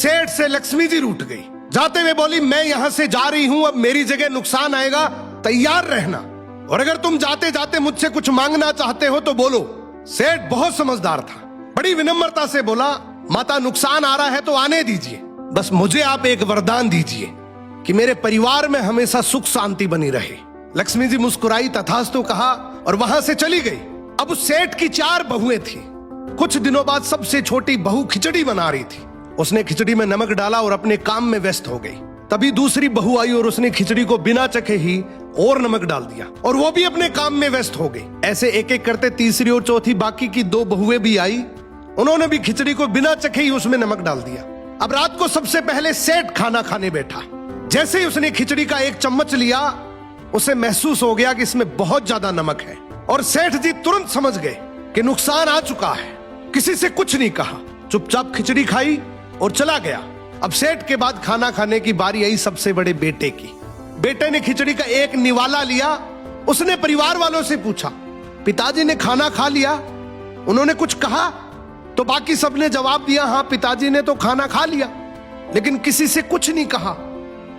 सेठ से लक्ष्मी जी रूठ गई। जाते हुए बोली, मैं यहां से जा रही हूं, अब मेरी जगह नुकसान आएगा, तैयार रहना, और अगर तुम जाते जाते मुझसे कुछ मांगना चाहते हो तो बोलो। सेठ बहुत समझदार था, बड़ी विनम्रता से बोला, माता नुकसान आ रहा है तो आने दीजिए, बस मुझे आप एक वरदान दीजिए कि मेरे परिवार में हमेशा सुख शांति बनी रहे। लक्ष्मी जी मुस्कुराई, तथास्तु कहा और वहां से चली गई। अब उस सेठ की 4 बहुएं थी। कुछ दिनों बाद सबसे छोटी बहू खिचड़ी बना रही थी। उसने खिचड़ी में नमक डाला और अपने काम में व्यस्त हो गई। तभी दूसरी बहू आई और उसने खिचड़ी को बिना चखे ही और नमक डाल दिया और वो भी अपने काम में व्यस्त हो गई। ऐसे एक एक करते तीसरी और चौथी बाकी की 2 बहुएं भी आई। उन्होंने भी खिचड़ी को बिना चखे ही उसमें नमक डाल दिया। अब रात को सबसे पहले सेठ खाना खाने बैठा। जैसे ही उसने खिचड़ी का एक चम्मच लिया, उसे महसूस हो गया कि इसमें बहुत ज्यादा नमक है, और सेठ जी तुरंत समझ गए कि नुकसान आ चुका है। किसी से कुछ नहीं कहा, चुपचाप खिचड़ी खाई और चला गया। अब सेठ के बाद खाना खाने की बारी आई सबसे बड़े बेटे की। बेटे ने खिचड़ी का एक निवाला लिया। उसने परिवार वालों से पूछा, पिताजी ने खाना खा लिया? उन्होंने कुछ कहा? तो बाकी सबने जवाब दिया, हाँ पिताजी ने तो खाना खा लिया, लेकिन किसी से कुछ नहीं कहा।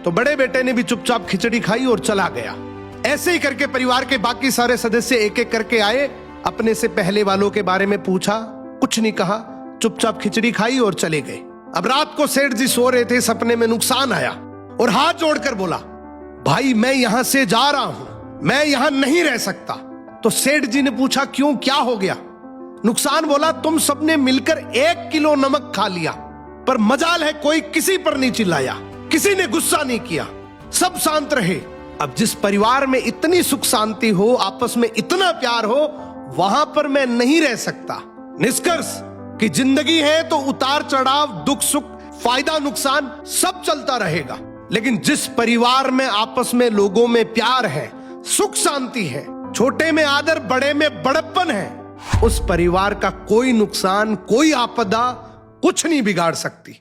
तो बड़े बेटे ने भी चुपचाप खिचड़ी खाई और चला गया। ऐसे ही करके परिवार के बाकी सारे सदस्य एक एक करके आए, अपने से पहले वालों के बारे में पूछा, कुछ नहीं कहा, चुपचाप खिचड़ी खाई और चले गए। अब रात को सेठ जी सो रहे थे, सपने में नुकसान आया और हाथ जोड़कर बोला, भाई मैं यहां से जा रहा हूं, मैं यहां नहीं रह सकता। तो सेठ जी ने पूछा, क्यों, क्या हो गया? नुकसान बोला, तुम सबने मिलकर 1 किलो नमक खा लिया, पर मजाल है कोई किसी पर नहीं चिल्लाया, किसी ने गुस्सा नहीं किया, सब शांत रहे। अब जिस परिवार में इतनी सुख शांति हो, आपस में इतना प्यार हो, वहां पर मैं नहीं रह सकता। निष्कर्ष कि जिंदगी है तो उतार चढ़ाव, दुख सुख, फायदा नुकसान सब चलता रहेगा, लेकिन जिस परिवार में आपस में लोगों में प्यार है, सुख शांति है, छोटे में आदर, बड़े में बड़प्पन है, उस परिवार का कोई नुकसान, कोई आपदा कुछ नहीं बिगाड़ सकती।